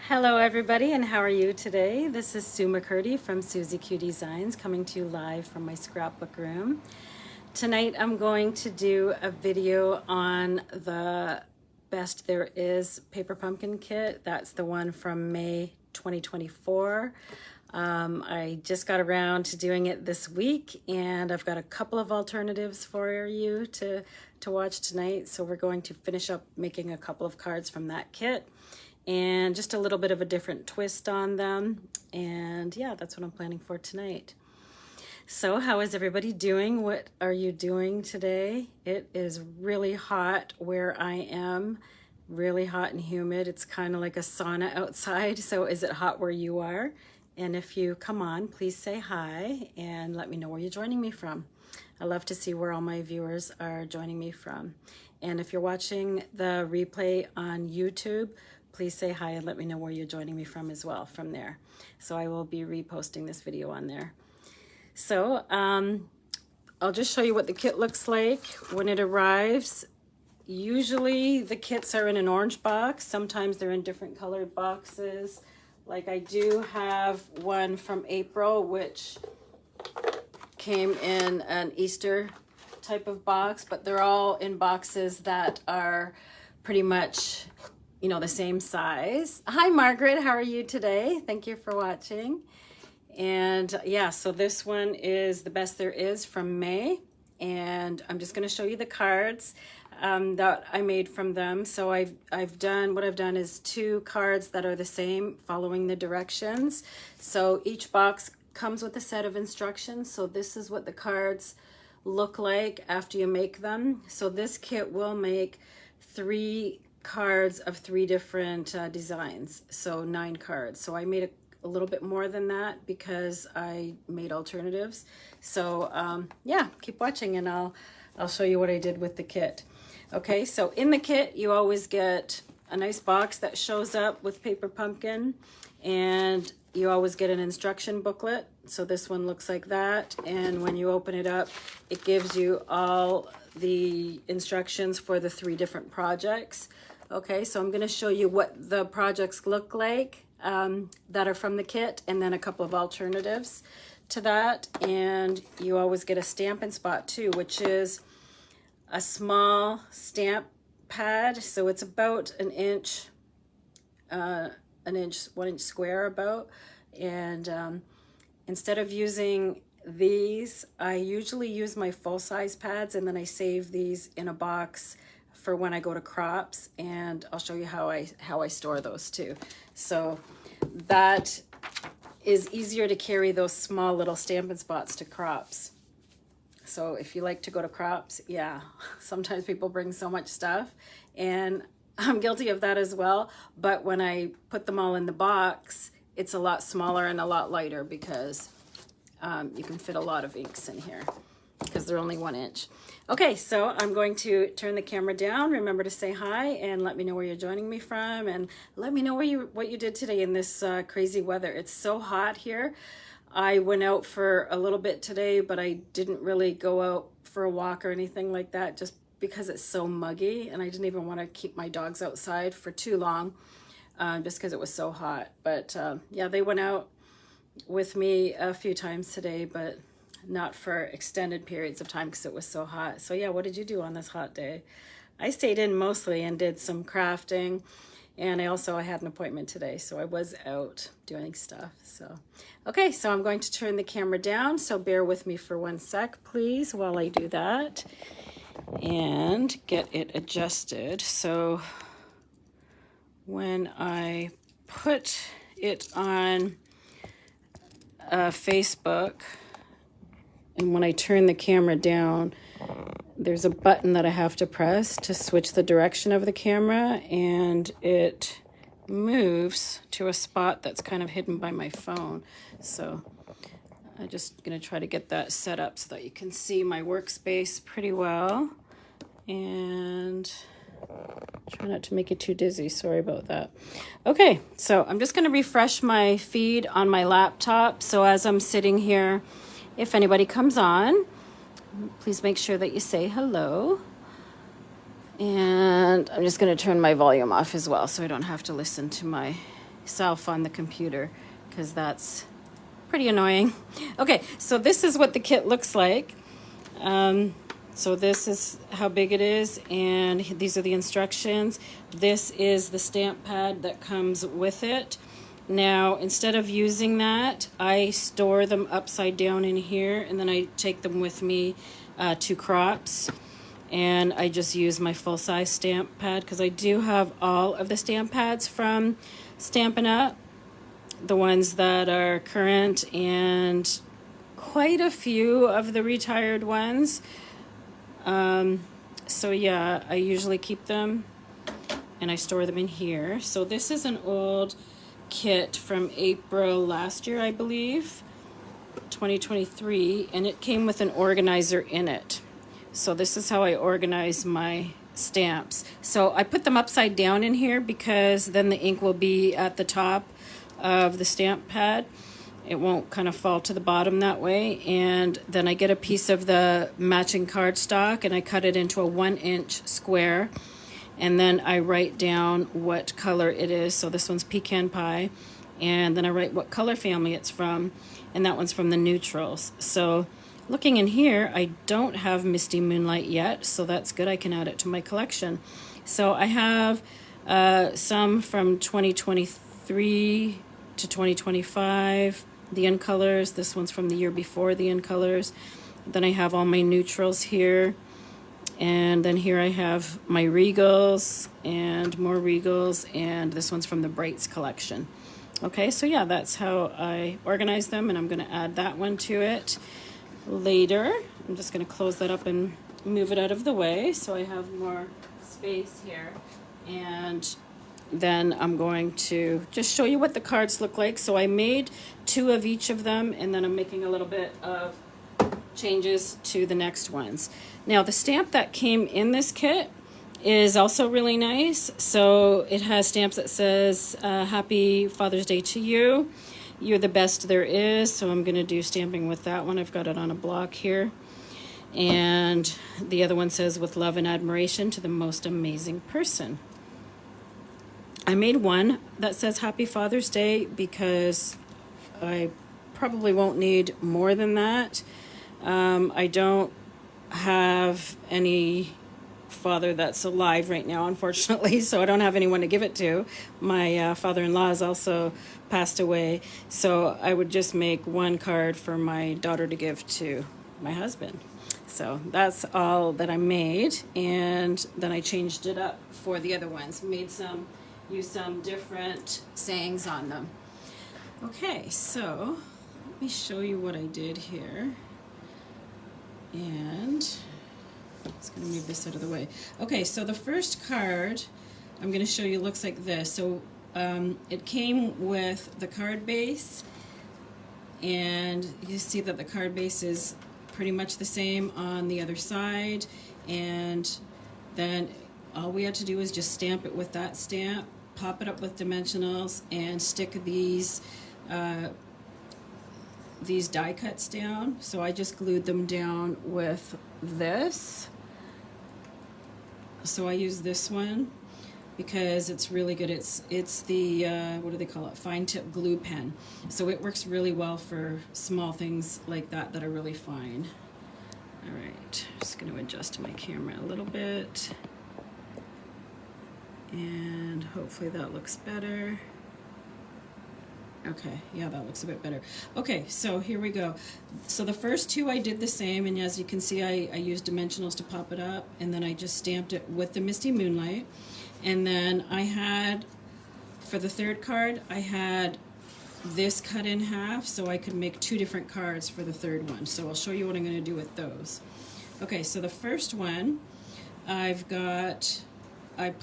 Hello everybody, and how are you today? This is Sue McCurdy from Susie Q Designs, coming to you live from my scrapbook room. Tonight I'm going to do a video on the Best There Is paper pumpkin kit. That's the one from May 2024. I just got around to doing it this week, and I've got a couple of alternatives for you to watch tonight. So we're going to finish up making a couple of cards from that kit and just a little bit of a different twist on them. And yeah, that's what I'm planning for tonight. So how is everybody doing? What are you doing today? It is really hot where I am, really hot and humid. It's kind of like a sauna outside. So is it hot where you are? And if you come on, please say hi and let me know where you're joining me from. I love to see where all my viewers are joining me from. And if you're watching the replay on YouTube, please say hi and let me know where you're joining me from as well from there. So I will be reposting this video on there. So I'll just show you what the kit looks like when it arrives. Usually the kits are in an orange box. Sometimes they're in different colored boxes. Like I do have one from April, which came in an Easter type of box, but they're all in boxes that are pretty much, you know, the same size. Hi, Margaret. How are you today? Thank you for watching. And yeah, so this one is the Best There Is from May. And I'm just going to show you the cards that I made from them. So I've done is 2 cards that are the same, following the directions. So each box comes with a set of instructions. So this is what the cards look like after you make them. So this kit will make 3 cards of 3 different designs, so 9 cards. So I made a little bit more than that because I made alternatives. So yeah, keep watching and I'll show you what I did with the kit. Okay, so in the kit you always get a nice box that shows up with paper pumpkin, and you always get an instruction booklet. So this one looks like that, and when you open it up, it gives you all the instructions for the 3 different projects. Okay, so I'm going to show you what the projects look like that are from the kit, and then a couple of alternatives to that. And you always get a Stampin' Spot too, which is a small stamp pad. So it's about an inch, 1 inch square about. And instead of using these, I usually use my full-size pads, and then I save these in a box for when I go to crops, and I'll show you how I store those too. So that is easier to carry those small little Stampin' Spots to crops. So if you like to go to crops, yeah, sometimes people bring so much stuff, and I'm guilty of that as well. But when I put them all in the box, it's a lot smaller and a lot lighter because you can fit a lot of inks in here because they're only 1 inch. Okay, so I'm going to turn the camera down. Remember to say hi and let me know where you're joining me from, and let me know what you did today in this crazy weather. It's so hot here. I went out for a little bit today, but I didn't really go out for a walk or anything like that just because it's so muggy, and I didn't even want to keep my dogs outside for too long just because it was so hot. But yeah, they went out with me a few times today, but not for extended periods of time because it was so hot. So yeah, what did you do on this hot day? I stayed in mostly and did some crafting, and I had an appointment today, so I was out doing stuff. So okay, so I'm going to turn the camera down, so bear with me for 1 sec please while I do that and get it adjusted. So when I put it on Facebook, and when I turn the camera down, there's a button that I have to press to switch the direction of the camera, and it moves to a spot that's kind of hidden by my phone. So I'm just going to try to get that set up so that you can see my workspace pretty well, and try not to make it too dizzy. Sorry about that. Okay, so I'm just going to refresh my feed on my laptop. So as I'm sitting here, if anybody comes on, please make sure that you say hello. And I'm just going to turn my volume off as well so I don't have to listen to my myself on the computer because that's pretty annoying. Okay, so this is what the kit looks like. So this is how big it is, and these are the instructions. This is the stamp pad that comes with it. Now, instead of using that, I store them upside down in here, and then I take them with me to crops, and I just use my full-size stamp pad because I do have all of the stamp pads from Stampin' Up, the ones that are current, and quite a few of the retired ones. So yeah, I usually keep them and I store them in here. So this is an old kit from April last year, I believe, 2023, and it came with an organizer in it. So this is how I organize my stamps. So I put them upside down in here because then the ink will be at the top of the stamp pad. It won't kind of fall to the bottom that way. And then I get a piece of the matching cardstock and I cut it into a 1-inch square. And then I write down what color it is. So this one's pecan pie. And then I write what color family it's from. And that one's from the neutrals. So looking in here, I don't have Misty Moonlight yet. So that's good. I can add it to my collection. So I have some from 2023 to 2025. The in colors. This one's from the year before the in colors. Then I have all my neutrals here. And then here I have my regals and more regals. And this one's from the Brights collection. Okay, so yeah, that's how I organize them. And I'm going to add that one to it later. I'm just going to close that up and move it out of the way so I have more space here. And then I'm going to just show you what the cards look like. So I made 2 of each of them, and then I'm making a little bit of changes to the next ones. Now, the stamp that came in this kit is also really nice. So it has stamps that says, Happy Father's Day to you. You're the best there is. So I'm going to do stamping with that one. I've got it on a block here. And the other one says, with love and admiration to the most amazing person. I made one that says Happy Father's Day because I probably won't need more than that. I don't have any father that's alive right now, unfortunately, so I don't have anyone to give it to. My father-in-law has also passed away, so I would just make one card for my daughter to give to my husband. So that's all that I made, and then I changed it up for the other ones. Use some different sayings on them. Okay, so let me show you what I did here. And just going to move this out of the way. Okay, so the first card I'm going to show you looks like this. So it came with the card base, and you see that the card base is pretty much the same on the other side, and then all we had to do is just stamp it with that stamp, pop it up with dimensionals, and stick these die cuts down. So I just glued them down with this. So I use this one because it's really good. It's the what do they call it? Fine tip glue pen. So it works really well for small things like that are really fine. All right, just going to adjust my camera a little bit. And hopefully that looks better. Okay, yeah, that looks a bit better. Okay, so here we go. So the first 2 I did the same, and as you can see, I used dimensionals to pop it up, and then I just stamped it with the Misty Moonlight. And then I had, for the third card, I had this cut in half so I could make 2 different cards for the third one. So I'll show you what I'm going to do with those. Okay, so the first one, I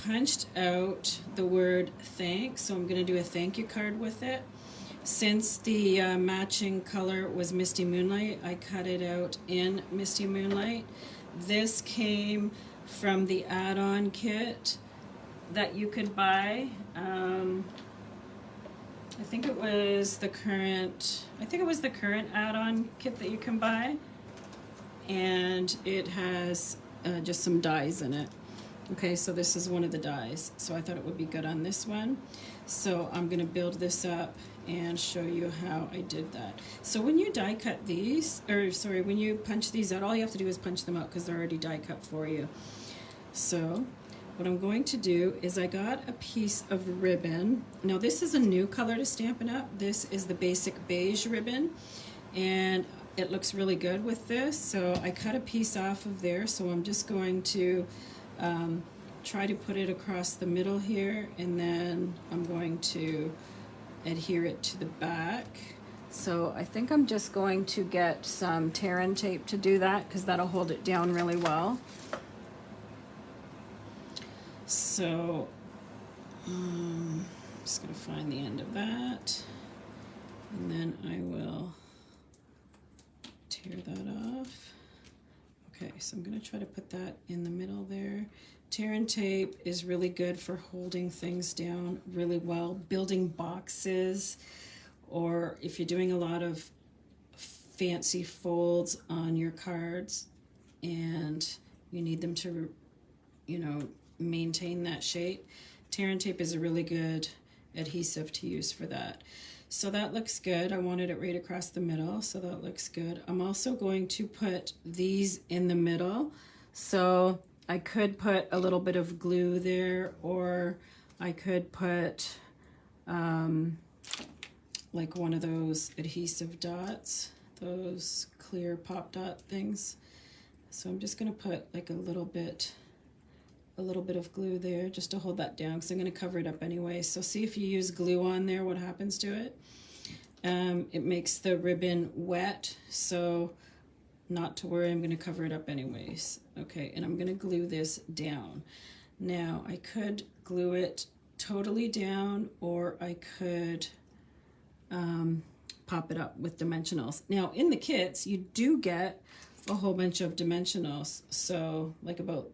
punched out the word thanks, so I'm going to do a thank you card with it. Since the matching color was Misty Moonlight, I cut it out in Misty Moonlight. This came from the add-on kit that you could buy. I think it was the current add-on kit that you can buy, and it has just some dies in it. Okay, so this is one of the dies, so I thought it would be good on this one. So I'm going to build this up and show you how I did that. So when you die cut these, or sorry, when you punch these out, all you have to do is punch them out because they're already die cut for you. So what I'm going to do is I got a piece of ribbon. Now this is a new color to Stampin' Up. This is the basic beige ribbon, and it looks really good with this. So I cut a piece off of there, so I'm just going to try to put it across the middle here, and then I'm going to adhere it to the back. So I think I'm just going to get some tear-in tape to do that because that'll hold it down really well. So I'm just going to find the end of that, and then I will tear that off. Okay, so I'm going to try to put that in the middle there. Tear-in tape is really good for holding things down really well, building boxes, or if you're doing a lot of fancy folds on your cards and you need them to, you know, maintain that shape. Tear-in tape is a really good adhesive to use for that. So that looks good. I wanted it right across the middle, so that looks good. I'm also going to put these in the middle. So I could put a little bit of glue there, or I could put like one of those adhesive dots, those clear pop dot things. So I'm just gonna put like a little bit of glue there just to hold that down because I'm going to cover it up anyway. So see if you use glue on there, what happens to it. It makes the ribbon wet, so not to worry, I'm going to cover it up anyways. Okay, and I'm going to glue this down. Now I could glue it totally down, or I could pop it up with dimensionals. Now in the kits you do get a whole bunch of dimensionals, so like about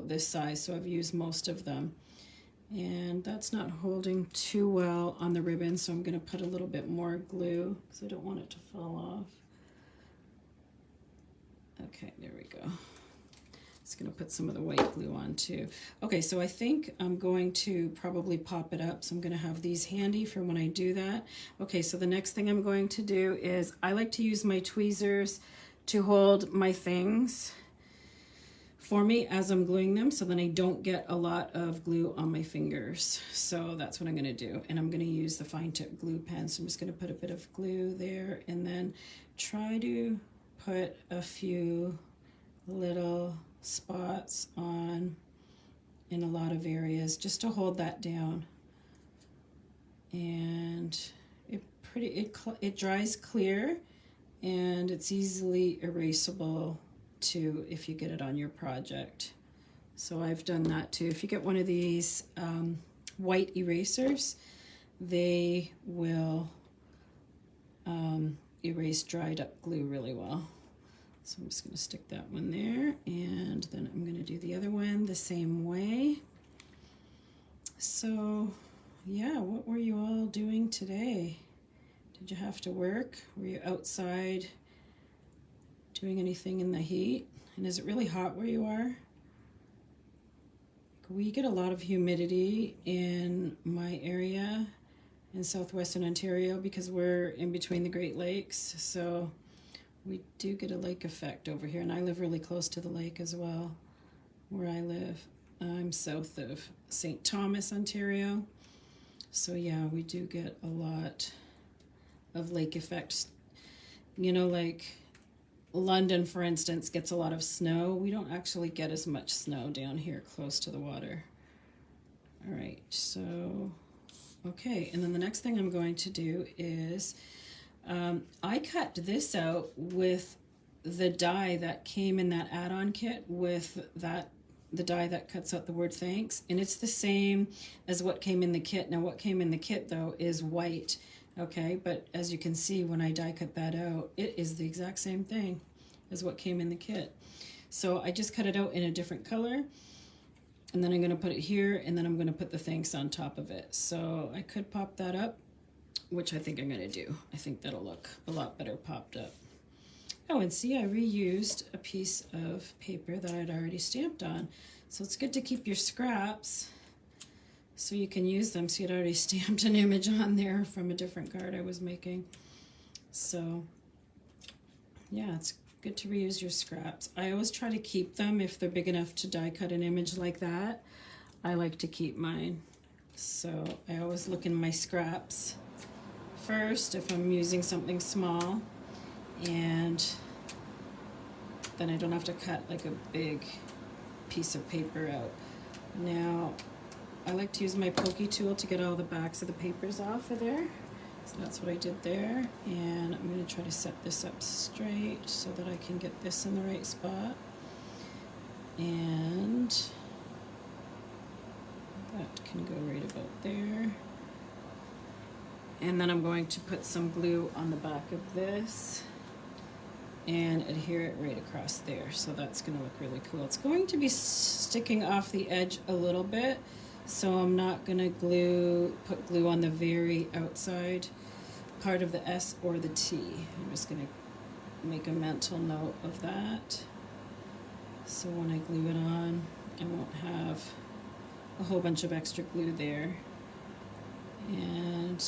this size, so I've used most of them, and that's not holding too well on the ribbon, so I'm going to put a little bit more glue because I don't want it to fall off. Okay, there we go. Just going to put some of the white glue on too. Okay, so I think I'm going to probably pop it up, so I'm going to have these handy for when I do that. Okay, so the next thing I'm going to do is I like to use my tweezers to hold my things for me as I'm gluing them, so then I don't get a lot of glue on my fingers. So that's what I'm going to do, and I'm going to use the fine tip glue pen. So I'm just going to put a bit of glue there, and then try to put a few little spots on in a lot of areas just to hold that down. And it dries clear, and it's easily erasable too if you get it on your project. So I've done that too. If you get one of these white erasers, they will erase dried up glue really well. So I'm just going to stick that one there, and then I'm going to do the other one the same way. So yeah, what were you all doing today? Did you have to work? Were you outside doing anything in the heat? And is it really hot where you are? We get a lot of humidity in my area in southwestern Ontario because we're in between the Great Lakes, so we do get a lake effect over here, and I live really close to the lake as well where I live. I'm south of St. Thomas, Ontario, so yeah, we do get a lot of lake effects. You know, like London, for instance, gets a lot of snow. We don't actually get as much snow down here close to the water. All right, so, okay, and then the next thing I'm going to do is I cut this out with the die that came in that add-on kit with the die that cuts out the word thanks, and it's the same as what came in the kit. Now what came in the kit though is white. Okay, but as you can see, when I die cut that out, it is the exact same thing as what came in the kit. So I just cut it out in a different color, and then I'm going to put it here, and then I'm going to put the thanks on top of it. So I could pop that up, which I think I'm going to do. I think that'll look a lot better popped up. Oh, and see, I reused a piece of paper that I'd already stamped on. So it's good to keep your scraps so you can use them. So you'd already stamped an image on there from a different card I was making. So yeah, it's good to reuse your scraps. I always try to keep them if they're big enough to die cut an image like that. I like to keep mine. So I always look in my scraps first if I'm using something small, and then I don't have to cut like a big piece of paper out. Now, I like to use my pokey tool to get all the backs of the papers off of there. So that's what I did there, and I'm going to try to set this up straight so that I can get this in the right spot. And that can go right about there. And then I'm going to put some glue on the back of this and adhere it right across there. So that's going to look really cool. It's going to be sticking off the edge a little bit, so I'm not going to put glue on the very outside part of the S or the T. I'm just going to make a mental note of that. So when I glue it on, I won't have a whole bunch of extra glue there. And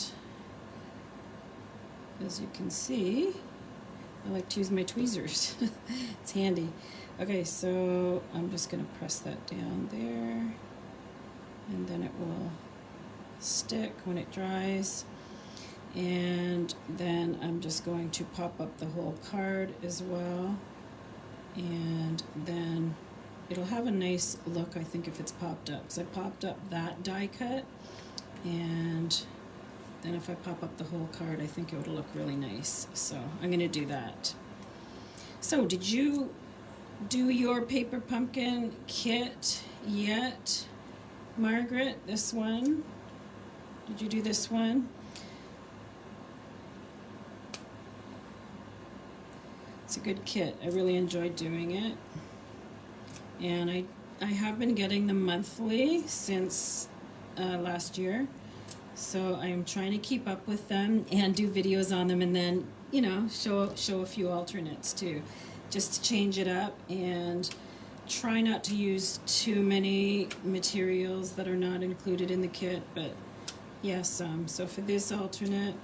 as you can see, I like to use my tweezers. It's handy. Okay, so I'm just going to press that down there, and then it will stick when it dries. And then I'm just going to pop up the whole card as well, and then it'll have a nice look, I think, if it's popped up. So I popped up that die cut, and then if I pop up the whole card, I think it would look really nice. So I'm going to do that. So did you do your paper pumpkin kit yet, Margaret? This one? Did you do this one? It's a good kit. I really enjoyed doing it. And I have been getting them monthly since last year. So I am trying to keep up with them and do videos on them, and then, you know, show a few alternates too, just to change it up and try not to use too many materials that are not included in the kit, but yes, so for this alternate,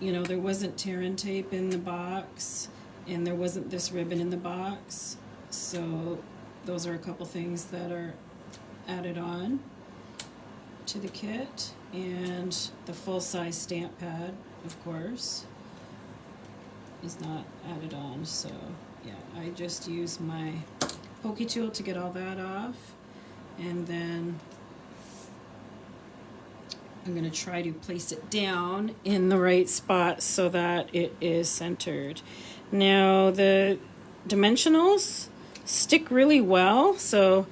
you know, there wasn't tear-in tape in the box, and there wasn't this ribbon in the box, so those are a couple things that are added on to the kit. And the full-size stamp pad, of course, is not added on. So yeah, I just use my pokey tool to get all that off, and then I'm going to try to place it down in the right spot so that it is centered. Now the dimensionals stick really well, so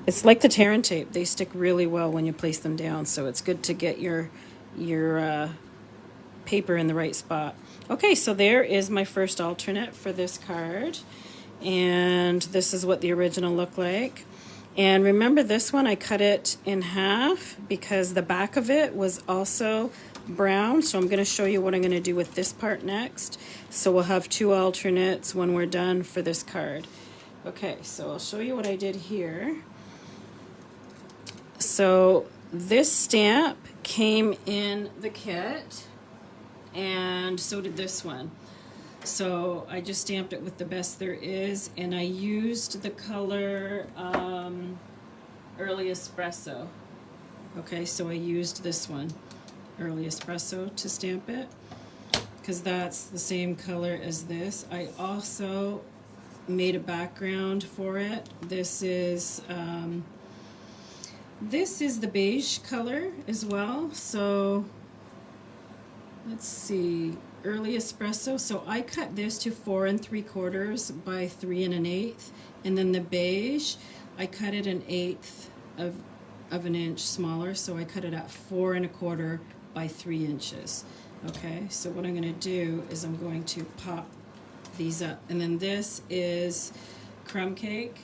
it's like the tear-in tape. They stick really well when you place them down, so it's good to get your paper in the right spot. Okay, so there is my first alternate for this card, and this is what the original looked like. And remember, this one I cut it in half because the back of it was also brown, so I'm going to show you what I'm going to do with this part next. So we'll have two alternates when we're done for this card. Okay, so I'll show you what I did here. So this stamp came in the kit, and so did this one. So I just stamped it with the best there is, and I used the color Early Espresso. Okay, so I used this one, Early Espresso, to stamp it, because that's the same color as this. I also made a background for it. This is the beige color as well. So let's see, Early Espresso. So I cut this to 4 3/4 by 3 1/8, and then the beige, I cut it 1/8 of an inch smaller. So I cut it at 4 1/4 by 3 inches. Okay, so what I'm going to do is I'm going to pop these up, and then this is crumb cake.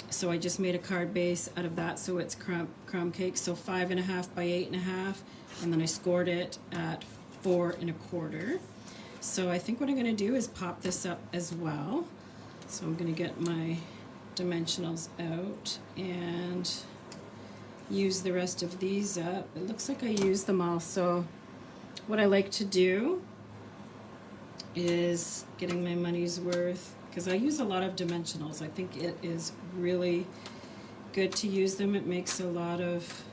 So I just made a card base out of that, so it's crumb cake. So 5 1/2 by 8 1/2, and then I scored it at 4 1/4. So I think what I'm going to do is pop this up as well. So I'm going to get my dimensionals out and use the rest of these up. It looks like I used them all, so what I like to do is getting my money's worth, because I use a lot of dimensionals. I think it is really good to use them. It makes a lot of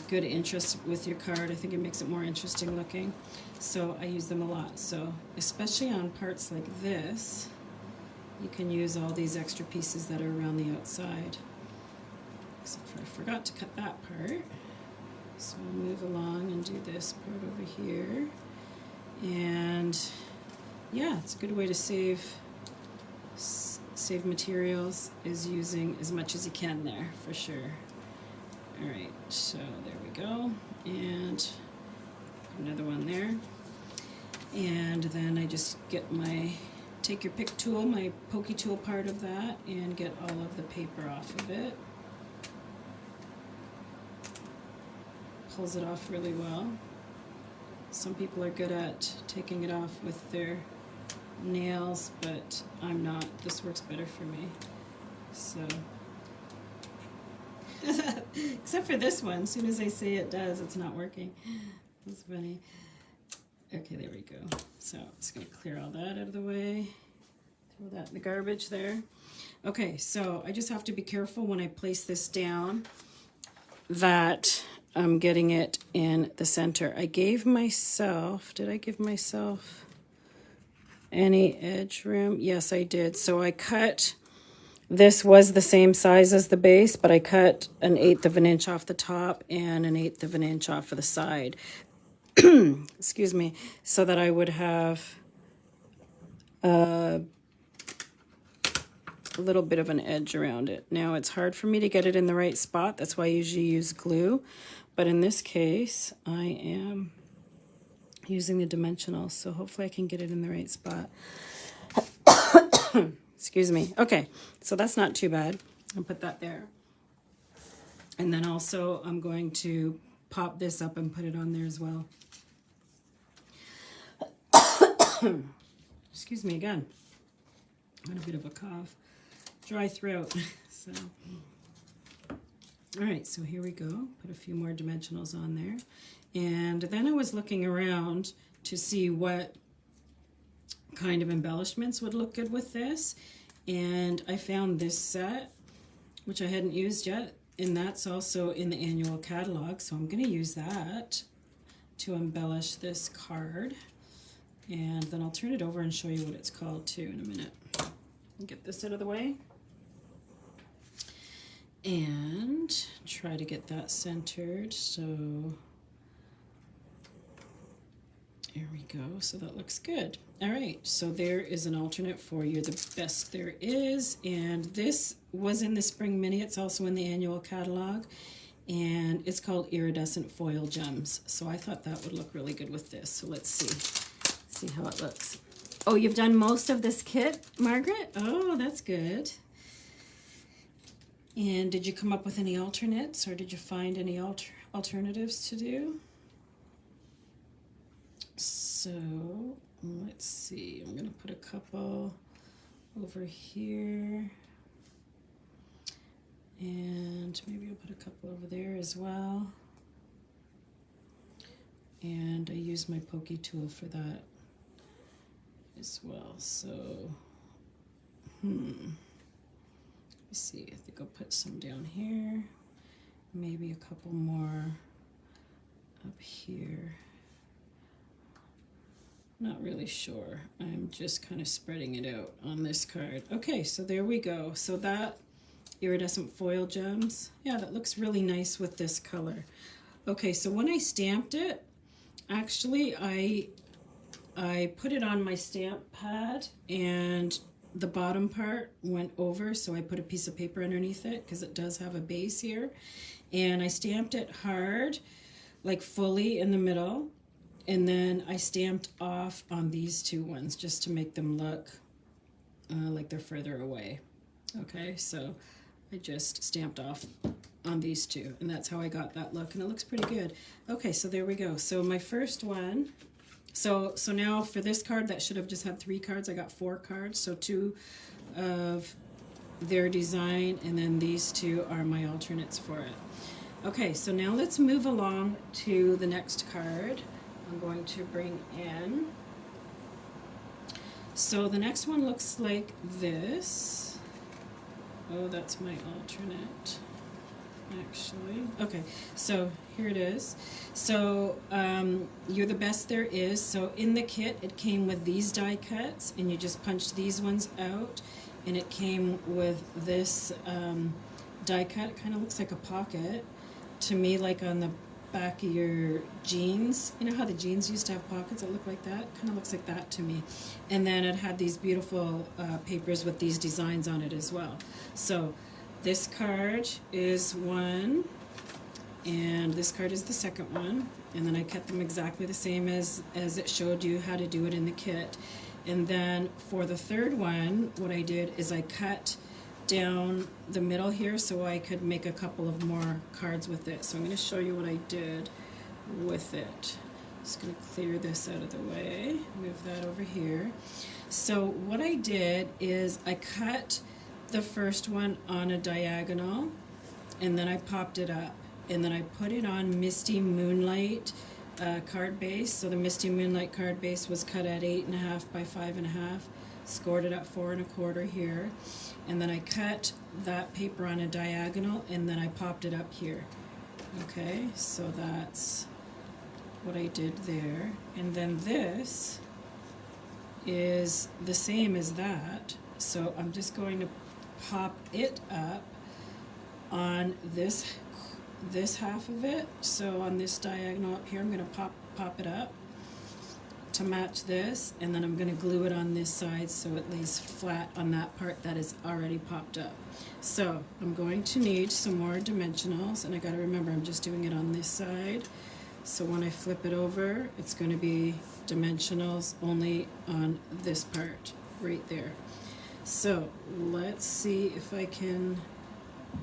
good interest with your card. I think it makes it more interesting looking. So I use them a lot. So especially on parts like this, you can use all these extra pieces that are around the outside. Except for I forgot to cut that part. So I'll move along and do this part over here. And yeah, it's a good way to save materials, is using as much as you can there, for sure. All right, so there we go, and another one there. And then I just get my take your pick tool, my pokey tool part of that, and get all of the paper off of it. Pulls it off really well. Some people are good at taking it off with their nails, but I'm not. This works better for me. So, except for this one, as soon as I say it does, it's not working. That's funny. Okay, there we go. So I'm just gonna clear all that out of the way. Throw that in the garbage there. Okay, so I just have to be careful when I place this down that I'm getting it in the center. I gave myself, did I give myself any edge room? Yes, I did. So I cut, this was the same size as the base, but I cut 1/8 of an inch off the top and 1/8 of an inch off of the side. Excuse me, so that I would have a little bit of an edge around it. Now it's hard for me to get it in the right spot. That's why I usually use glue. But in this case, I am using the dimensionals, so hopefully I can get it in the right spot. Excuse me. Okay, so that's not too bad. I'll put that there. And then also I'm going to pop this up and put it on there as well. Excuse me again. I had a bit of a cough. Dry throat. So, all right, so here we go. Put a few more dimensionals on there. And then I was looking around to see what kind of embellishments would look good with this. And I found this set, which I hadn't used yet. And that's also in the annual catalog. So I'm gonna use that to embellish this card. And then I'll turn it over and show you what it's called too in a minute. Get this out of the way. And try to get that centered. So there we go. So that looks good. All right, so there is an alternate for you, the best there is. And this was in the Spring Mini. It's also in the annual catalog. And it's called Iridescent Foil Gems. So I thought that would look really good with this. So let's see how it looks. Oh, you've done most of this kit, Margaret? Oh, that's good. And did you come up with any alternates, or did you find any alternatives to do? So let's see. I'm going to put a couple over here. And maybe I'll put a couple over there as well. And I use my pokey tool for that as well. So, let me see. I think I'll put some down here. Maybe a couple more up here. Not really sure. I'm just kind of spreading it out on this card. Okay, so there we go. So that iridescent foil gems, yeah, that looks really nice with this color. Okay, so when I stamped it, actually I put it on my stamp pad and the bottom part went over, so I put a piece of paper underneath it because it does have a base here. And I stamped it hard, like fully in the middle. And then I stamped off on these two ones just to make them look like they're further away. Okay, so I just stamped off on these two, and that's how I got that look, and it looks pretty good. Okay, so there we go. So my first one, so now for this card that should have just had 3 cards, I got 4 cards, so 2 of their design, and then these two are my alternates for it. Okay, so now let's move along to the next card. I'm going to bring in. So the next one looks like this. Oh, that's my alternate, actually. Okay, so here it is. So You're the Best There Is. So in the kit, it came with these die cuts, and you just punched these ones out, and it came with this die cut. It kind of looks like a pocket to me, like on the back of your jeans. You know how the jeans used to have pockets that look like that? Kind of looks like that to me. And then it had these beautiful papers with these designs on it as well. So this card is one, and this card is the second one. And then I cut them exactly the same as it showed you how to do it in the kit. And then for the third one, what I did is I cut down the middle here so I could make a couple of more cards with it. So I'm going to show you what I did with it. Just going to clear this out of the way, move that over here. So what I did is I cut the first one on a diagonal, and then I popped it up, and then I put it on Misty Moonlight card base. So the Misty Moonlight card base was cut at 8.5 by 5.5, scored it at 4 1/4 here. And then I cut that paper on a diagonal, and then I popped it up here. Okay, so that's what I did there. And then this is the same as that. So I'm just going to pop it up on this half of it. So on this diagonal up here, I'm going to pop it up to match this, and then I'm going to glue it on this side so it lays flat on that part that is already popped up. So I'm going to need some more dimensionals, and I got to remember I'm just doing it on this side. So when I flip it over, it's going to be dimensionals only on this part right there. So let's see if I can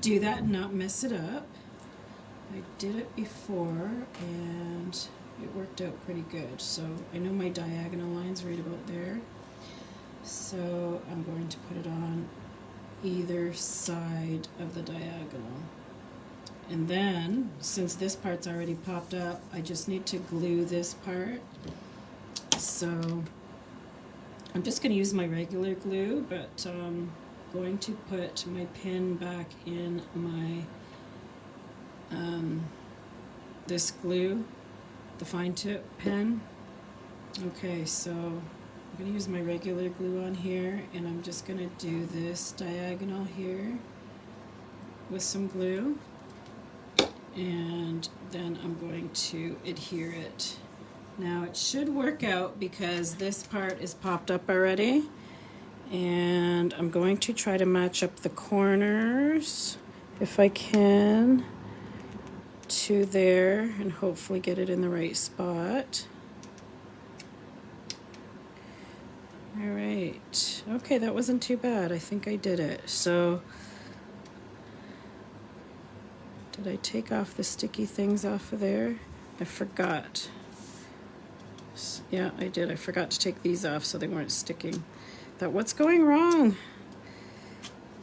do that and not mess it up. I did it before and it worked out pretty good. So I know my diagonal line's right about there. So I'm going to put it on either side of the diagonal. And then, since this part's already popped up, I just need to glue this part. So I'm just going to use my regular glue, but I'm going to put my pin back in my this glue, the fine tip pen. Okay, so I'm going to use my regular glue on here, and I'm just going to do this diagonal here with some glue, and then I'm going to adhere it. Now it should work out because this part is popped up already, and I'm going to try to match up the corners if I can to there and hopefully get it in the right spot. All right, okay, that wasn't too bad. I think I did it. So did I take off the sticky things off of there? I forgot. Yeah, I did. I forgot to take these off so they weren't sticking. Thought, what's going wrong?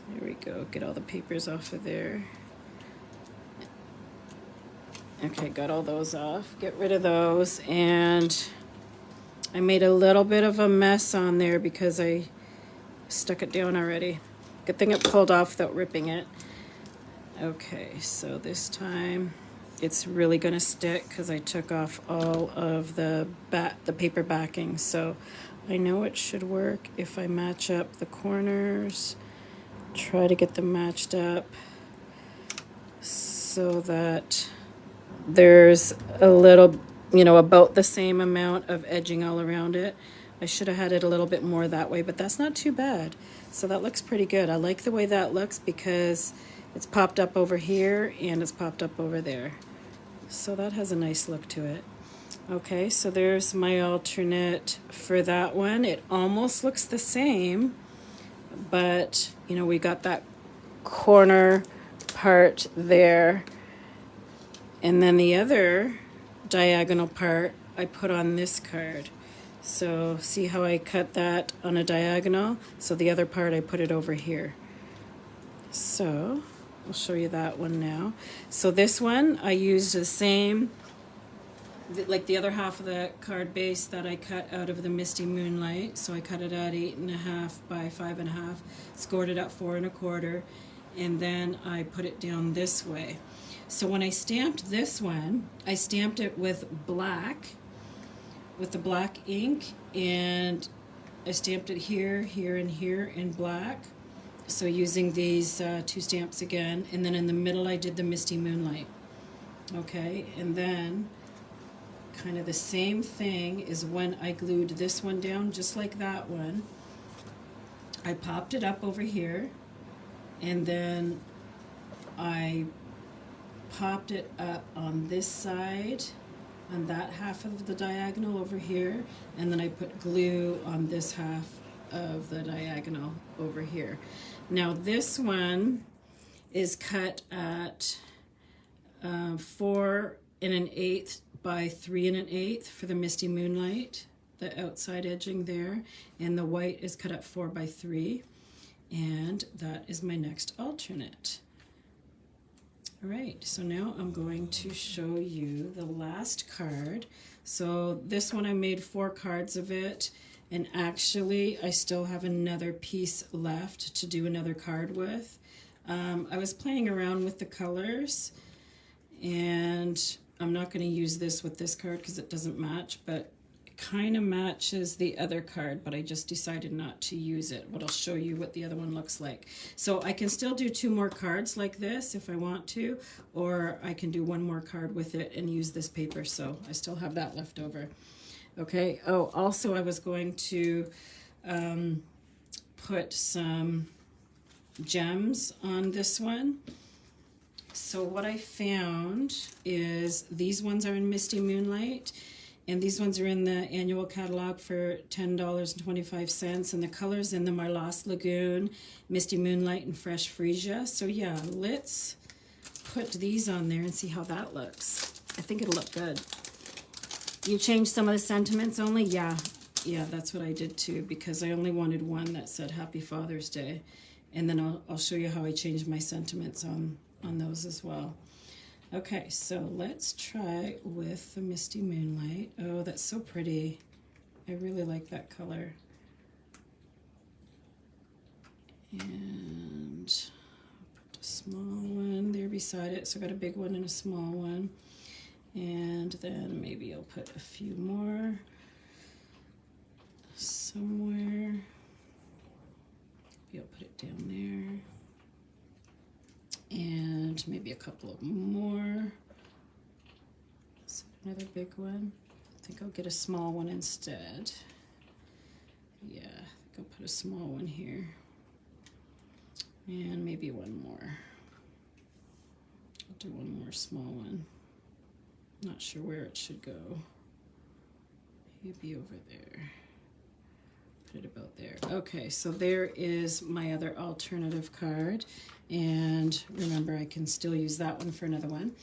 There we go. Get all the papers off of there. Okay, got all those off. Get rid of those. And I made a little bit of a mess on there because I stuck it down already. Good thing it pulled off without ripping it. Okay, so this time it's really going to stick because I took off all of the paper backing. So I know it should work if I match up the corners, try to get them matched up so that there's a little, about the same amount of edging all around it. I should have had it a little bit more that way, but that's not too bad. So that looks pretty good. I like the way that looks because it's popped up over here and it's popped up over there. So that has a nice look to it. Okay, so there's my alternate for that one. It almost looks the same, but we got that corner part there. And then the other diagonal part I put on this card. So see how I cut that on a diagonal? So the other part I put it over here. So I'll show you that one now. So this one I used the same, like the other half of the card base that I cut out of the Misty Moonlight. So I cut it at 8.5 by 5.5, scored it at 4 1/4, and then I put it down this way. So when I stamped this one, I stamped it with black, with the black ink, and I stamped it here, here, and here in black. So using these two stamps again, and then in the middle I did the Misty Moonlight. Okay, and then kind of the same thing is when I glued this one down, just like that one. I popped it up over here, and then I popped it up on this side, on that half of the diagonal over here, and then I put glue on this half of the diagonal over here. Now this one is cut at 4 1/8 by 3 1/8 for the Misty Moonlight, the outside edging there, and the white is cut at 4 by 3, and that is my next alternate. All right, so now I'm going to show you the last card. So this one I made 4 cards of it, and actually I still have another piece left to do another card with. I was playing around with the colors, and I'm not going to use this with this card because it doesn't match, but it kind of matches the other card, but I just decided not to use it. But I'll show you what the other one looks like. So I can still do 2 more cards like this if I want to, or I can do 1 more card with it and use this paper, so I still have that left over. Okay, oh, also I was going to put some gems on this one. So what I found is these ones are in Misty Moonlight, and these ones are in the annual catalog for $10.25, and the colors in them are Lost Lagoon, Misty Moonlight, and Fresh Freesia. So yeah, let's put these on there and see how that looks. I think it'll look good. You changed some of the sentiments only? Yeah, that's what I did too, because I only wanted one that said Happy Father's Day, and then I'll show you how I changed my sentiments on those as well. Okay, so let's try with the Misty Moonlight. Oh, that's so pretty. I really like that color. And put a small one there beside it. So I got a big one and a small one. And then maybe I'll put a few more somewhere. Maybe I'll put it down there. And maybe a couple of more. So another big one. I think I'll get a small one instead. Yeah, I think I'll put a small one here. And maybe one more. I'll do one more small one. Not sure where it should go. Maybe over there. Put it about there. Okay, so there is my other alternative card. And remember, I can still use that one for another one.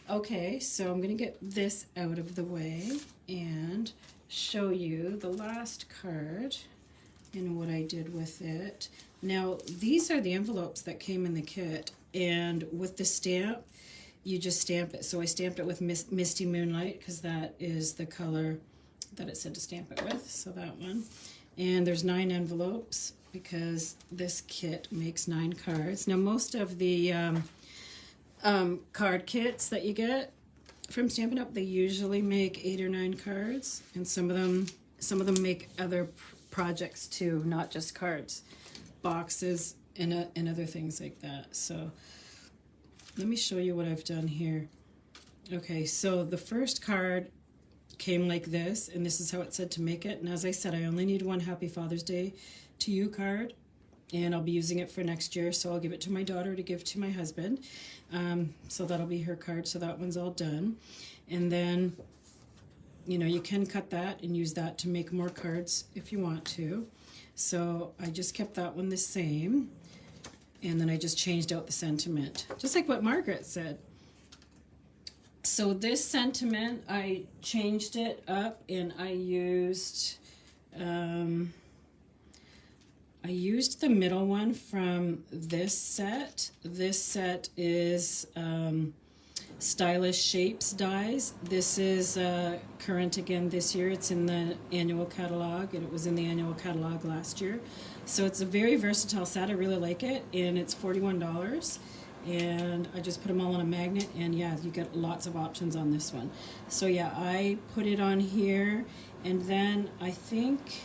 Okay, so I'm going to get this out of the way and show you the last card and what I did with it. Now, these are the envelopes that came in the kit, and with the stamp, you just stamp it. So I stamped it with Misty Moonlight because that is the color that it said to stamp it with, so that one. And there's 9 envelopes because this kit makes 9 cards. Now most of the card kits that you get from Stampin' Up, they usually make 8 or 9 cards, and some of them make other projects too, not just cards, boxes and other things like that. So let me show you what I've done here. Okay, so the first card came like this, and this is how it said to make it. And as I said, I only need one Happy Father's Day to You card, and I'll be using it for next year, so I'll give it to my daughter to give to my husband. So that'll be her card, so that one's all done. And then, you know, you can cut that and use that to make more cards if you want to. So I just kept that one the same, and then I just changed out the sentiment, just like what Margaret said. So this sentiment, I changed it up, and I used I used the middle one from this set. This set is Stylish Shapes dies. This is current again this year. It's in the annual catalog, and it was in the annual catalog last year. So it's a very versatile set. I really like it, and it's $41. And I just put them all on a magnet, and yeah, you get lots of options on this one. So yeah, I put it on here, and then I think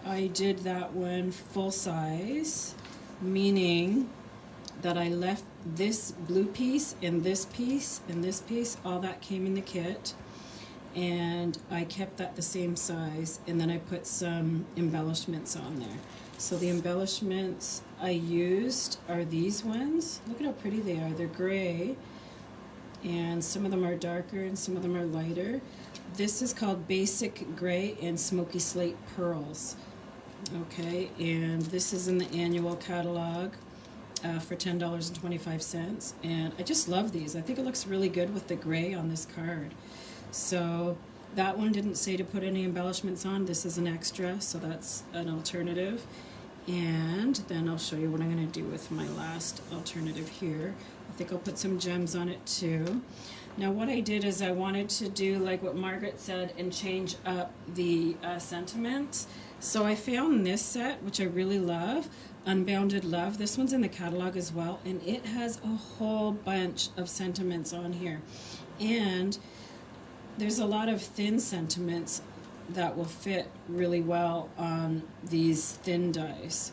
I did that one full size, meaning that I left this blue piece and this piece and this piece, all that came in the kit, and I kept that the same size, and then I put some embellishments on there. So the embellishments I used are these ones. Look at how pretty they are. They're gray, and some of them are darker and some of them are lighter. This is called Basic Gray and Smoky Slate Pearls. Okay, and this is in the annual catalog for $10.25, and I just love these. I think it looks really good with the gray on this card. So that one didn't say to put any embellishments on. This is an extra, so that's an alternative. And then I'll show you what I'm going to do with my last alternative here. I think I'll put some gems on it too. Now what I did is I wanted to do like what Margaret said and change up the sentiments. So I found this set, which I really love, Unbounded Love. This one's in the catalog as well, and it has a whole bunch of sentiments on here. And there's a lot of thin sentiments that will fit really well on these thin dies,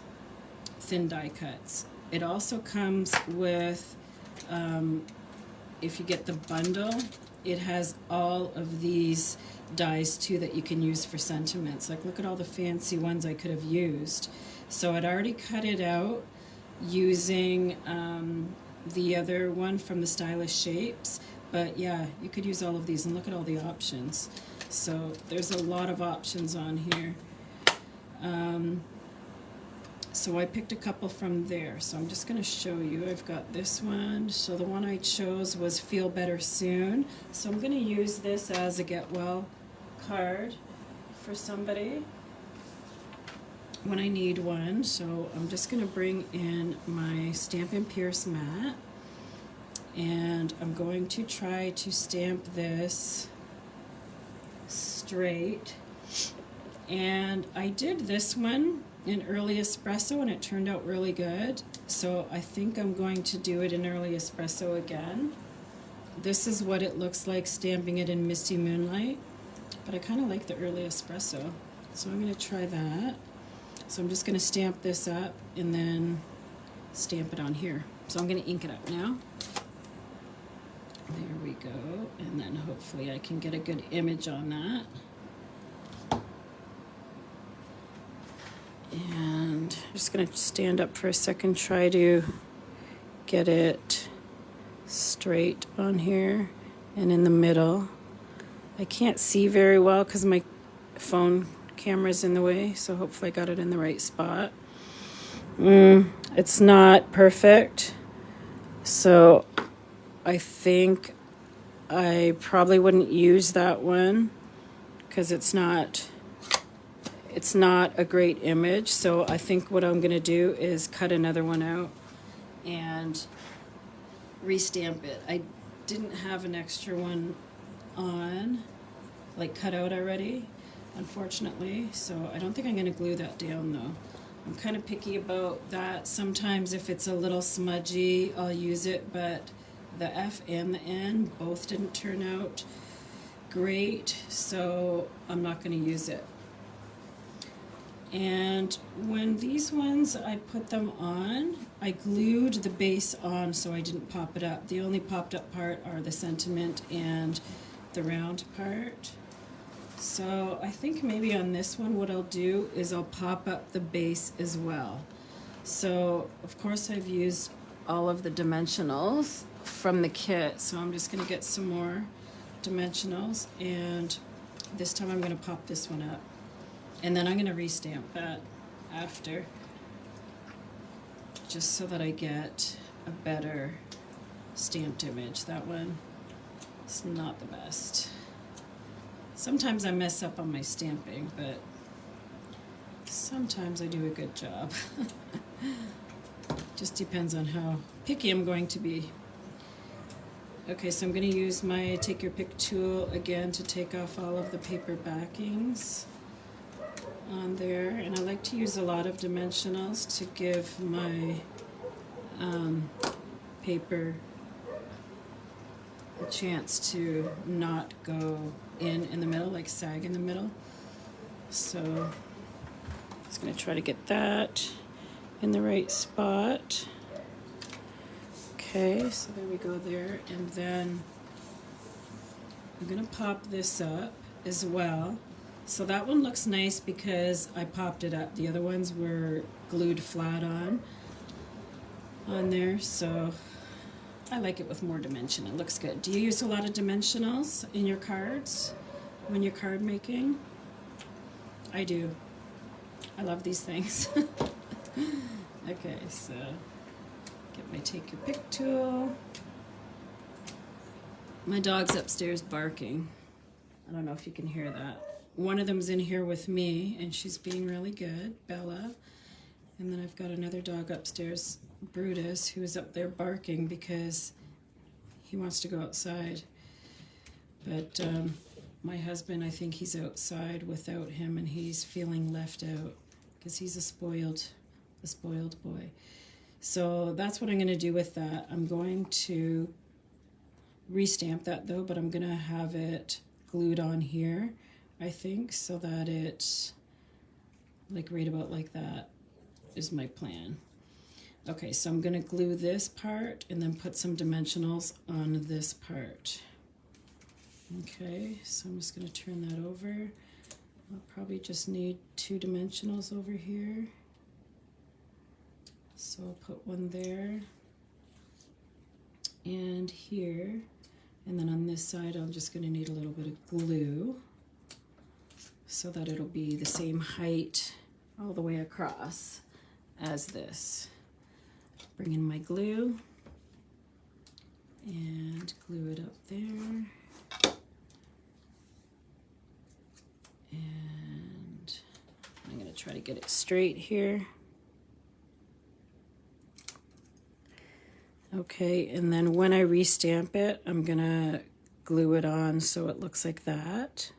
thin die cuts. It also comes with, if you get the bundle, it has all of these dies too that you can use for sentiments. Like, look at all the fancy ones I could have used. So I'd already cut it out using the other one from the Stylish Shapes. But yeah, you could use all of these, and look at all the options. So there's a lot of options on here. So I picked a couple from there. So I'm just gonna show you. I've got this one. So the one I chose was Feel Better Soon. So I'm gonna use this as a get well card for somebody when I need one. So I'm just gonna bring in my Stampin' Pierce mat, and I'm going to try to stamp this straight. And I did this one in early espresso, and it turned out really good. So I think I'm going to do it in early espresso again. This is what it looks like stamping it in Misty Moonlight, but I kind of like the early espresso. So I'm going to try that. So I'm just going to stamp this up and then stamp it on here. So I'm going to ink it up now. There we go, and then hopefully I can get a good image on that. And I'm just going to stand up for a second, try to get it straight on here and in the middle. I can't see very well because my phone camera's in the way, so hopefully I got it in the right spot. It's not perfect, so I think I probably wouldn't use that one because it's not a great image. So I think what I'm going to do is cut another one out and restamp it. I didn't have an extra one on, like cut out already, unfortunately, so I don't think I'm going to glue that down though. I'm kind of picky about that. Sometimes if it's a little smudgy, I'll use it, but the F and the N both didn't turn out great, so I'm not going to use it. And when these ones, I put them on, I glued the base on so I didn't pop it up. The only popped up part are the sentiment and the round part. So I think maybe on this one what I'll do is I'll pop up the base as well. So of course I've used all of the dimensionals from the kit, so I'm just going to get some more dimensionals, and this time I'm going to pop this one up. And then I'm going to restamp that after, just so that I get a better stamped image. That one is not the best. Sometimes I mess up on my stamping, but Sometimes I do a good job. Just depends on how picky I'm going to be. Okay, so I'm going to use my Take Your Pick tool again to take off all of the paper backings on there. And I like to use a lot of dimensionals to give my paper a chance to not go in the middle, like sag in the middle. So just going to try to get that in the right spot. Okay, so there we go there. And then I'm going to pop this up as well. So that one looks nice because I popped it up. The other ones were glued flat on there, so I like it with more dimension. It looks good. Do you use a lot of dimensionals in your cards when you're card making? I do. I love these things. Okay, so get my Take Your Pick tool. My dog's upstairs barking. I don't know if you can hear that. One of them's in here with me, and she's being really good, Bella. And then I've got another dog upstairs, Brutus, who is up there barking because he wants to go outside. But my husband, I think he's outside without him, and he's feeling left out because he's a spoiled boy. So that's what I'm going to do with that. I'm going to restamp that though, but I'm going to have it glued on here, I think, so that it's like right about like that is my plan. Okay, so I'm going to glue this part and then put some dimensionals on this part. Okay, so I'm just going to turn that over. I'll probably just need 2 dimensionals over here. So I'll put one there and here. And then on this side, I'm just going to need a little bit of glue so that it'll be the same height all the way across as this. Bring in my glue and glue it up there. And I'm going to try to get it straight here. Okay, and then when I restamp it, I'm gonna glue it on so it looks like that.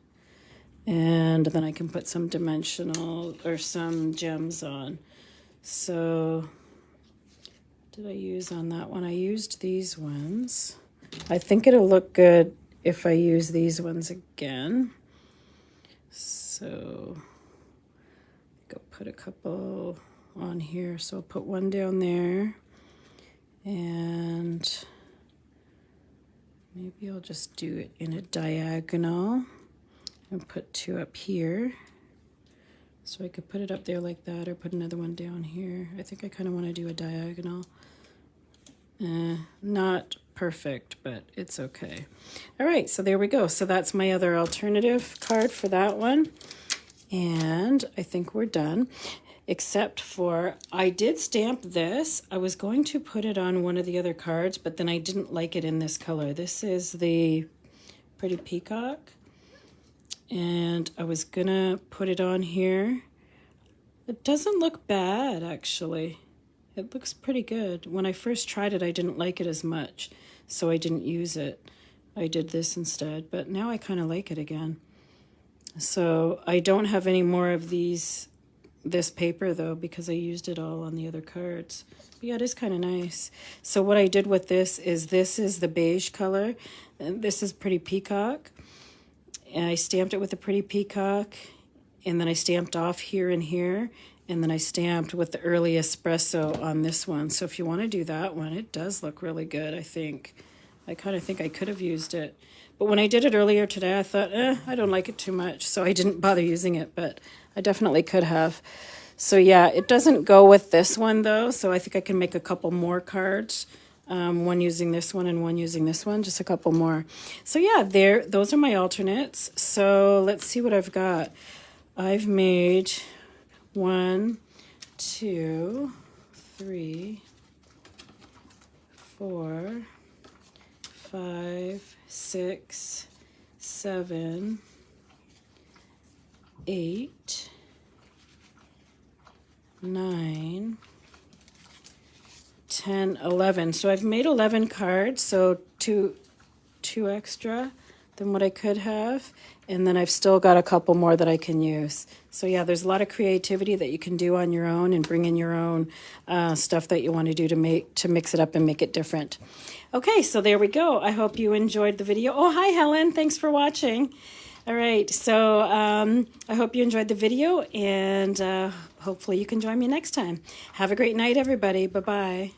And then I can put some dimensional or some gems on. So, did I use on that one? I used these ones. I think it'll look good if I use these ones again. So, go put a couple on here. So I'll put one down there. And maybe I'll just do it in a diagonal and put 2 up here. So I could put it up there like that or put another one down here. I think I kind of want to do a diagonal. Not perfect, but it's okay. All right, so there we go. So that's my other alternative card for that one. And I think we're done. Except for, I did stamp this. I was going to put it on one of the other cards, but then I didn't like it in this color. This is the Pretty Peacock. And I was gonna put it on here. It doesn't look bad, actually. It looks pretty good. When I first tried it, I didn't like it as much, so I didn't use it. I did this instead, but now I kind of like it again. So I don't have any more of this paper though, because I used it all on the other cards. But yeah, it is kind of nice. So what I did with this is the beige color, and this is Pretty Peacock. And I stamped it with the Pretty Peacock, and then I stamped off here and here, and then I stamped with the Early Espresso on this one. So if you want to do that one, it does look really good, I think. I kind of think I could have used it. But when I did it earlier today, I thought, I don't like it too much, so I didn't bother using it, but I definitely could have. So yeah, it doesn't go with this one though, so I think I can make a couple more cards. One using this one and one using this one, just a couple more. So yeah, those are my alternates. So let's see what I've got. I've made 1, 2, 3, 4, 5, 6, 7, 8, 9, 10, 11. So I've made 11 cards, so two extra than what I could have. And then I've still got a couple more that I can use. So yeah, there's a lot of creativity that you can do on your own and bring in your own stuff that you want to do to mix it up and make it different. Okay, so there we go. I hope you enjoyed the video. Oh, hi, Helen. Thanks for watching. All right, so I hope you enjoyed the video, and hopefully you can join me next time. Have a great night, everybody. Bye-bye.